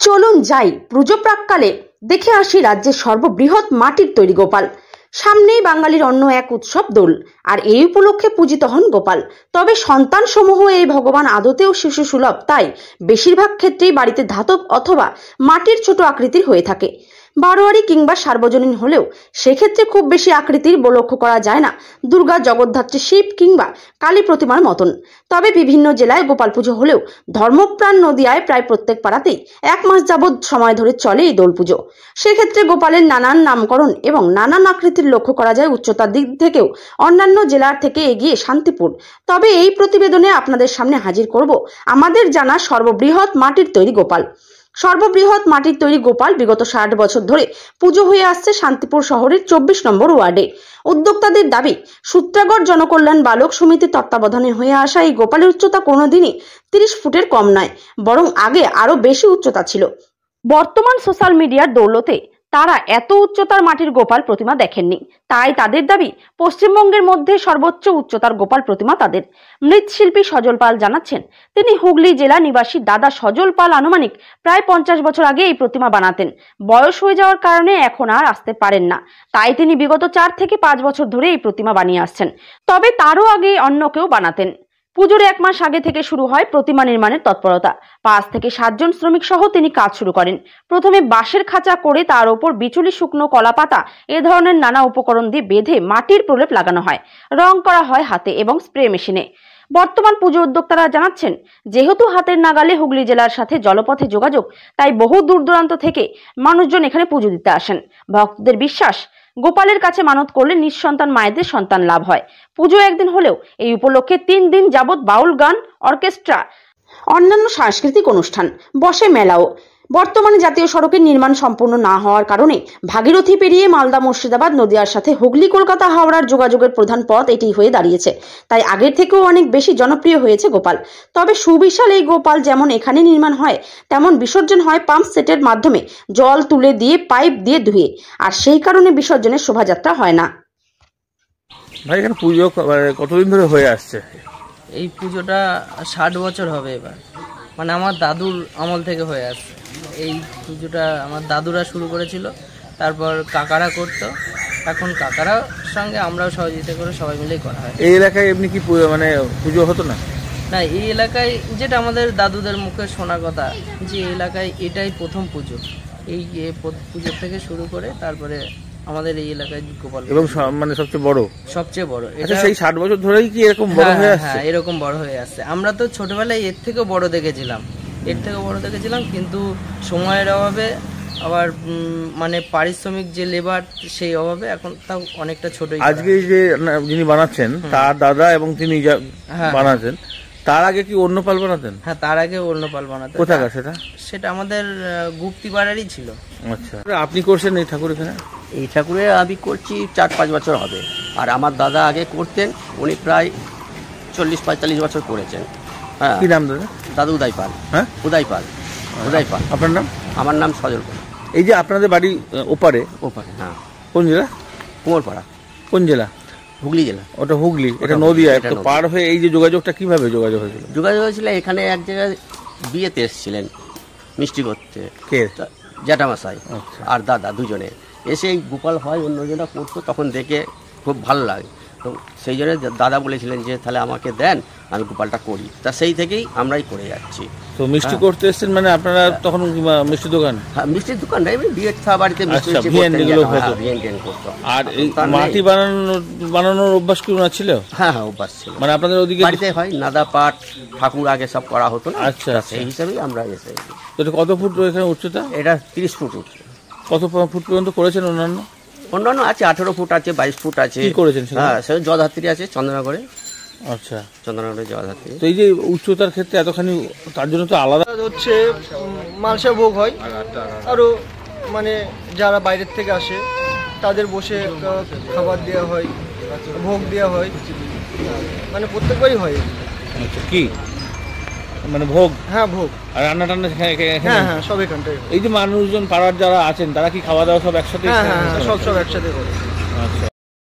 চলুন যাই পুজো প্রাক্কালে দেখে আসি রাজ্যের সর্ববৃহৎ মাটির তৈরি গোপাল। সামনেই বাঙালির অন্য এক উৎসব দোল, আর এই উপলক্ষে পূজিত হন গোপাল। তবে সন্তান সমূহ এই ভগবান আদতেও শিশু সুলভ, তাই বেশিরভাগ ক্ষেত্রেই বাড়িতে ধাতব অথবা মাটির ছোট আকৃতির হয়ে থাকে। বারোয়ারি কিংবা সার্বজনীন হলেও সেক্ষেত্রে খুব বেশি আকৃতির লক্ষ্য করা যায় না দুর্গা, জগদ্ধাত্রী, শিব কিংবা কালী প্রতিমার মতন। তবে বিভিন্ন জেলায় গোপাল পুজো হলেও ধর্মপ্রাণ নদিয়ায় প্রায় প্রত্যেক পাড়াতেই এক মাস যাবৎ সময় ধরে চলে এই দোল পুজো। সেক্ষেত্রে গোপালের নানান নামকরণ এবং নানান আকৃতির লক্ষ্য করা যায়। উচ্চতার দিক থেকেও অন্যান্য জেলার থেকে এগিয়ে শান্তিপুর। তবে এই প্রতিবেদনে আপনাদের সামনে হাজির করব আমাদের জানা সর্ববৃহৎ মাটির তৈরি গোপাল। সর্ববৃহৎ মাটির তৈরি গোপাল বিগত 60 বছর ধরে পুজো হয়ে আসছে শান্তিপুর শহরের 24 নম্বর ওয়ার্ডে। উদ্যোক্তাদের দাবি, সূত্রাগড় জনকল্যাণ বালক সমিতির তত্ত্বাবধানে হয়ে আসা এই গোপালের উচ্চতা কোনোদিনই 30 ফুটের কম নয়, বরং আগে আরো বেশি উচ্চতা ছিল। বর্তমান সোশ্যাল মিডিয়ার দৌলতে তারা এত উচ্চতার মাটির গোপাল প্রতিমা দেখেননি, তাই তাদের দাবি পশ্চিমবঙ্গের মধ্যে সর্বোচ্চ উচ্চতার গোপাল প্রতিমা তাদের। মৃৎশিল্পী সজল পাল জানাচ্ছেন, তিনি হুগলি জেলা নিবাসী দাদা সজল পাল আনুমানিক প্রায় 50 বছর আগে এই প্রতিমা বানাতেন। বয়স হয়ে যাওয়ার কারণে এখন আর আসতে পারেন না, তাই তিনি বিগত 4 থেকে 5 বছর ধরে এই প্রতিমা বানিয়ে আসছেন। তবে তারও আগে অন্য কেউ বানাতেন। পুজোর 1 মাস আগে থেকে শুরু হয় প্রতিমা নির্মাণের তৎপরতা। 5 থেকে 7 জন শ্রমিক সহ তিনি কাজ শুরু করেন। প্রথমে বাঁশের খাঁচা করে তার উপর বিচুলি, শুকনো কলা পাতা এ ধরনের নানা উপকরণ দিয়ে বেঁধে মাটির প্রলেপ লাগানো হয়। রং করা হয় হাতে এবং স্প্রে মেশিনে। বর্তমান পুজো উদ্যোক্তারা জানাচ্ছেন, যেহেতু হাতের নাগালে হুগলি জেলার সাথে জলপথে যোগাযোগ, তাই বহু দূর দূরান্ত থেকে মানুষজন এখানে পুজো দিতে আসেন। ভক্তদের বিশ্বাস, গোপালের কাছে মানত করলে নিঃসন্তান মায়েদের সন্তান লাভ হয়। পুজো একদিন হলেও এই উপলক্ষে 3 দিন যাবৎ বাউল গান, অর্কেস্ট্রা, অন্যান্য সাংস্কৃতিক অনুষ্ঠান বসে, মেলাও। বর্তমানে জাতীয় সড়কের নির্মাণ সম্পূর্ণ না হওয়ার কারণে ভাগীরথী পেরিয়ে মালদা, মুর্শিদাবাদ, নদিয়ার সাথে হুগলি, কলকাতা, হাওড়ার যোগাযোগের প্রধান পথ এটি হয়ে দাঁড়িয়েছে। তাই আগের থেকেও অনেক বেশি জনপ্রিয় হয়েছে গোপাল। তবে সুবিশাল এই গোপাল যেমন এখানে নির্মাণ হয়, তেমন বিসর্জন হয় পাম্প সেটের মাধ্যমে, জল তুলে দিয়ে পাইপ দিয়ে ধুয়ে। আর সেই কারণে বিসর্জনের শোভাযাত্রা হয় না। ভাই, এখানে পুজো কতদিন ধরে হয়ে আসছে? এই পুজোটা 60 বছর হবে এবার, মানে আমার দাদুর আমল থেকে হয়ে আসছে। এই পুজোটা আমার দাদুরা শুরু করেছিল, তারপর কাকারা করতো, এখন কাকারা সঙ্গে আমরাও সহযোগিতা করে সবাই মিলেই করা হয়। এই এলাকায় এমনি কি মানে পুজো হতো না? না, এই এলাকায় যেটা আমাদের দাদুদের মুখে শোনা কথা, যে এই এলাকায় এটাই প্রথম পুজো। এই পুজো থেকে শুরু করে তারপরে আমাদের এই এলাকায় গোপাল এবং মানে সবচেয়ে বড় এটা। সেই 60 বছর ধরেই কি এরকম বড় হয়ে আসছে? হ্যাঁ, এরকম বড় হয়ে আসছে। আমরা তো ছোটবেলায় এর থেকেও বড় দেখেছিলাম, কিন্তু সময়ের অভাবে, আবার মানে পারিশ্রমিক যে লেবার, সেই অভাবে এখন তাও অনেকটা ছোট। আজকে যে যিনি বানাচ্ছেন তার দাদা এবং তিনি বানাচ্ছেন, তার আগে কি অন্য পাল বানাতেন? হ্যাঁ, তার আগে অন্য পাল বানাতেন। কোথাকার সেটা? সেটা আমাদের গুপ্তিপাড়ারই ছিল। আচ্ছা, আপনি করছেন এই ঠাকুর এখানে? এই ঠাকুরে আমি করছি 4-5 বছর হবে। আর আমার দাদা আগে করতেন, উনি প্রায় 40-45 বছর করেছেন। হ্যাঁ। কি নাম দাদা? দাদু উদয় পাল। হ্যাঁ, উদয় পাল। আপনার নাম? আমার নাম সজল পাল। এই যে আপনাদের বাড়ি ওপারে? হ্যাঁ। কোন জেলা? কুমোরপাড়া। কোন জেলা? হুগলি জেলা। ওটা হুগলি, এটা নদিয়া। তো পার হয়ে এই যে যোগাযোগটা কিভাবে যোগাযোগ হয়েছিল? এখানে এক জায়গায় বিয়েতে এসেছিলেন মিষ্টি করতে। কে? জ্যাঠামশাই আচ্ছা। আর দাদা দুজনে এসে এই গোপাল হয় অন্যজনা করতো, তখন দেখে খুব ভালো লাগে। তো সেই জন্য দাদা বলেছিলেন যে তাহলে আমাকে দেন, আমি গোপালটা করি। তা সেই থেকেই আমরাই করে যাচ্ছি। তো মিষ্টি করতে এসেছেন মানে আপনারা তখন মিষ্টি দোকান? হ্যাঁ, মিষ্টির দোকান না, এমনি বিয়ের বাড়িতে মিষ্টি করতো। আর এই মাটি বানানোর অভ্যাস কি ওনার ছিল? হ্যাঁ, অভ্যাস ছিল। মানে আপনাদের ওদিকে বাড়িতে হয় নাদা পাট ঠাকুর আগে সব করা হতো না। আচ্ছা, সেই হিসাবেই আমরা এসে। তো কত ফুট এখানে উচ্চতা? এটা 30 ফুট উচ্চ। কত ফুট পর্যন্ত করেছেন? অন্যান্য আছে 18 ফুট আছে, 22 ফুট আছে। কি করেছেন? হ্যাঁ, সে জলধাত্রী আছে চন্দননগরে। আচ্ছা, চন্দননগরে জলধাত্রী। তো এই যে উচ্চতার ক্ষেত্রে এতখানি, তার জন্য তো আলাদা হচ্ছে মালসা ভোগ হয়। আরও মানে যারা বাইরের থেকে আসে তাদের বসে খাবার দেওয়া হয়, ভোগ দেওয়া হয়, মানে প্রত্যেকবারই হয়। আচ্ছা, কি মানে ভোগ? হ্যাঁ, ভোগ আর রান্না টান্না? হ্যাঁ, সব এখানটাই। এই যে মানুষজন পাড়ার যারা আছেন, তারা কি খাওয়া দাওয়া সব একসাথে? হ্যাঁ, সব একসাথে করে। আচ্ছা।